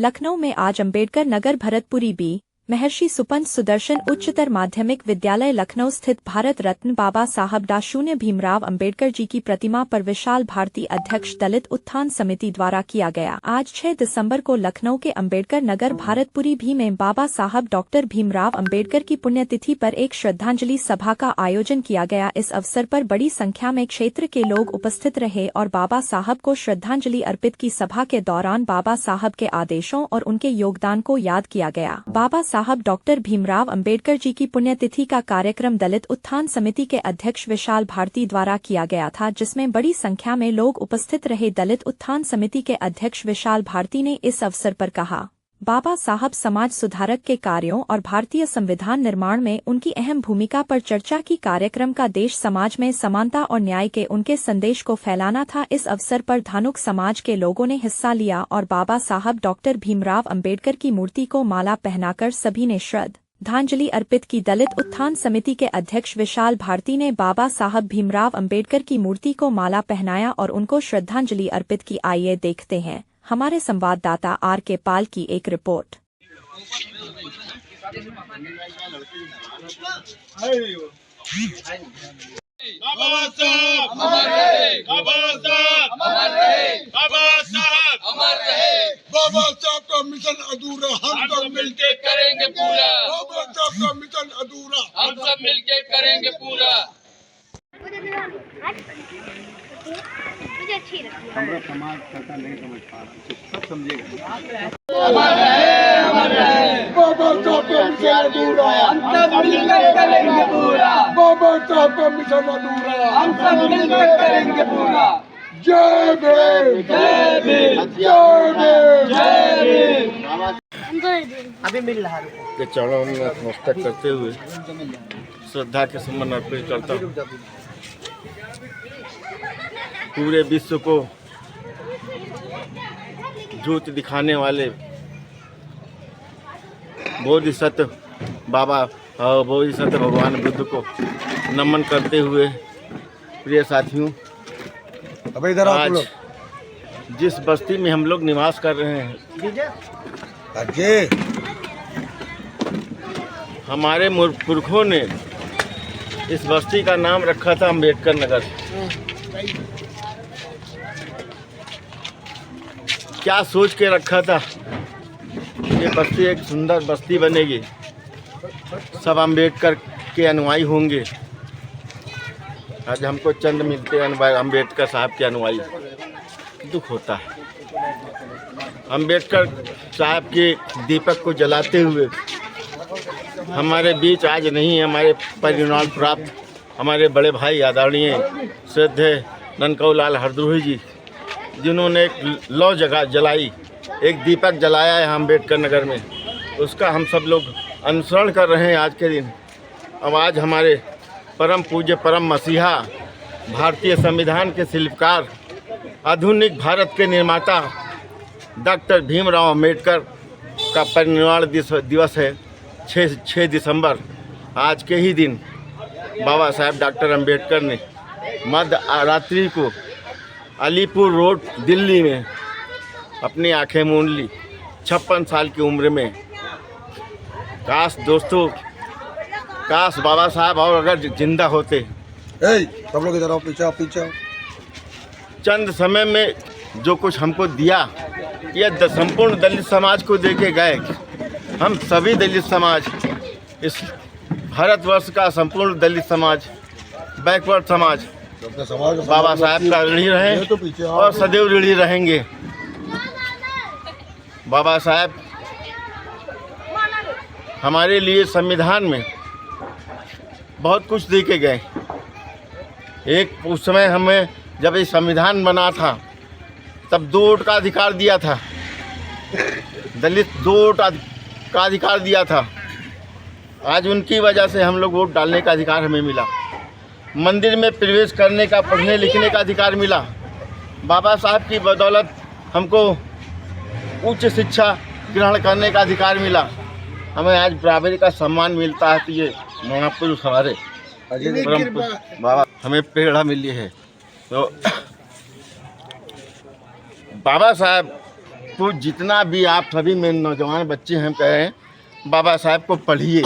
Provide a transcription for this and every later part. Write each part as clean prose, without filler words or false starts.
लखनऊ में आज अम्बेडकर नगर भरतपुरी बी महर्षि सुपंत सुदर्शन उच्चतर माध्यमिक विद्यालय लखनऊ स्थित भारत रत्न बाबा साहब डॉ. भीमराव अम्बेडकर जी की प्रतिमा पर विशाल भारती अध्यक्ष दलित उत्थान समिति द्वारा किया गया। आज 6 दिसंबर को लखनऊ के अम्बेडकर नगर भारतपुरी भी में बाबा साहब डॉ. भीमराव अम्बेडकर की पुण्यतिथि पर एक श्रद्धांजलि सभा का आयोजन किया गया। इस अवसर पर बड़ी संख्या में क्षेत्र के लोग उपस्थित रहे और बाबा साहब को श्रद्धांजलि अर्पित की। सभा के दौरान बाबा साहब के आदेशों और उनके योगदान को याद किया गया। बाबा साहब डॉक्टर भीमराव अंबेडकर जी की पुण्यतिथि का कार्यक्रम दलित उत्थान समिति के अध्यक्ष विशाल भारती द्वारा किया गया था, जिसमें बड़ी संख्या में लोग उपस्थित रहे। दलित उत्थान समिति के अध्यक्ष विशाल भारती ने इस अवसर पर कहा, बाबा साहब समाज सुधारक के कार्यों और भारतीय संविधान निर्माण में उनकी अहम भूमिका पर चर्चा की। कार्यक्रम का देश समाज में समानता और न्याय के उनके संदेश को फैलाना था। इस अवसर पर धानुक समाज के लोगों ने हिस्सा लिया और बाबा साहब डॉक्टर भीमराव अंबेडकर की मूर्ति को माला पहनाकर सभी ने श्रद्धांजलि अर्पित की। दलित उत्थान समिति के अध्यक्ष विशाल भारती ने बाबा साहब भीमराव अंबेडकर की मूर्ति को माला पहनाया और उनको श्रद्धांजलि अर्पित की। आइए देखते हैं हमारे संवाददाता आर के पाल की एक रिपोर्ट। बाबा साहब अमर रहे, बाबा साहब अमर रहे, बाबा साहब अमर रहे। बाबा साहब का मिशन अधूरा हम सब मिलके करेंगे पूरा। बाबा साहब का मिशन अधूरा हम सब मिलके करेंगे पूरा। मुझे अच्छी लगी। हमारा समाज सरकार नहीं समझ पा रहा, सब समझेगा। अमर रहे बाबा साहब का मिशन अधूरा हम सब मिलकर करेंगे पूरा। बाबा साहब का मिशन अधूरा हम सब मिलकर करेंगे पूरा। जय भीम, जय भीम, जय भीम, जय भीम। अभी मिल रहा है के चरणों में नमस्कार करते हुए श्रद्धा के सम्मान अर्पित करता हूँ। पूरे विश्व को ज्योति दिखाने वाले बोधिसत्व बाबा और बोधिसत्व भगवान बुद्ध को नमन करते हुए प्रिय साथियों, आज जिस बस्ती में हम लोग निवास कर रहे हैं, हमारे पुरखों ने इस बस्ती का नाम रखा था अम्बेडकर नगर। क्या सोच के रखा था, ये बस्ती एक सुंदर बस्ती बनेगी, सब अम्बेडकर के अनुयायी होंगे। आज हमको चंद मिलते हैं अम्बेडकर साहब के अनुयायी, दुख होता है। अम्बेडकर साहब के दीपक को जलाते हुए हमारे बीच आज नहीं, हमारे परिनिर्वाण प्राप्त हमारे बड़े भाई आदरणीय श्रद्धेय ननकौलाल हरद्रोही जी, जिन्होंने एक लौ जगह जलाई, एक दीपक जलाया है अम्बेडकर नगर में, उसका हम सब लोग अनुसरण कर रहे हैं आज के दिन। अब आज हमारे परम पूज्य परम मसीहा, भारतीय संविधान के शिल्पकार, आधुनिक भारत के निर्माता डॉक्टर भीमराव अम्बेडकर का परिनिर्वाण दिवस है 6 दिसंबर। आज के ही दिन बाबा साहब डॉक्टर अम्बेडकर ने मध्य रात्रि को अलीपुर रोड दिल्ली में अपनी आंखें मूंद ली 56 साल की उम्र में। काश दोस्तों, काश बाबा साहब और अगर जिंदा होते। सब लोग इधर आओ, पीछे चंद समय में जो कुछ हमको दिया, यह संपूर्ण दलित समाज को दे के गए। हम सभी दलित समाज, इस भारतवर्ष का संपूर्ण दलित समाज, बैकवर्ड समाज बाबा साहब का ऋणी रहे और सदैव ऋणी रहेंगे। बाबा साहब हमारे लिए संविधान में बहुत कुछ दे के गए। एक उस समय हमें जब ये संविधान बना था तब 2 वोट का अधिकार दिया था, दलित 2 वोट का अधिकार दिया था। आज उनकी वजह से हम लोग वोट डालने का अधिकार हमें मिला, मंदिर में प्रवेश करने का, पढ़ने लिखने का अधिकार मिला। बाबा साहब की बदौलत हमको उच्च शिक्षा ग्रहण करने का अधिकार मिला। हमें आज बराबरी का सम्मान मिलता है। तो ये महापुरुष हमारे बाबा हमें प्रेरणा मिली है। तो बाबा साहब तो जितना भी आप सभी में नौजवान बच्चे हैं कहें बाबा साहब को पढ़िए,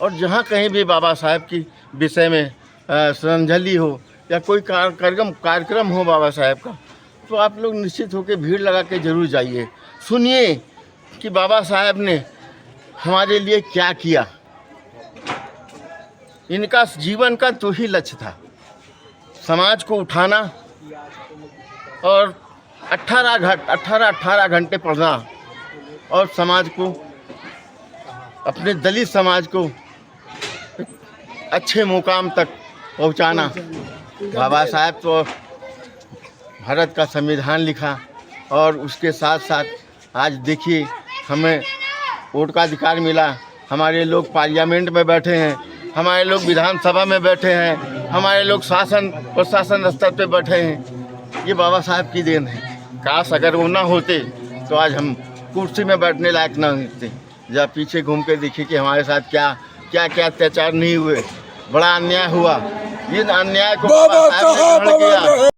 और जहाँ कहीं भी बाबा साहब की विषय में श्रद्धांजलि हो या कोई कार्यक्रम हो बाबा साहब का, तो आप लोग निश्चित होकर भीड़ लगा के ज़रूर जाइए, सुनिए कि बाबा साहब ने हमारे लिए क्या किया। इनका जीवन का तो ही लक्ष्य था समाज को उठाना और 18 घंटे पढ़ना और समाज को, अपने दलित समाज को अच्छे मुकाम तक पहुंचाना। बाबा साहब तो भारत का संविधान लिखा और उसके साथ साथ आज देखिए हमें वोट का अधिकार मिला, हमारे लोग पार्लियामेंट में बैठे हैं, हमारे लोग विधानसभा में बैठे हैं, हमारे लोग शासन प्रशासन स्तर पे बैठे हैं। ये बाबा साहब की देन है। काश अगर वो ना होते तो आज हम कुर्सी में बैठने लायक ना होते। जब पीछे घूम के देखिए कि हमारे साथ क्या क्या क्या अत्याचार नहीं हुए, बड़ा अन्याय हुआ। ये अन्याय को बाबा साहब ने ग्रहण किया।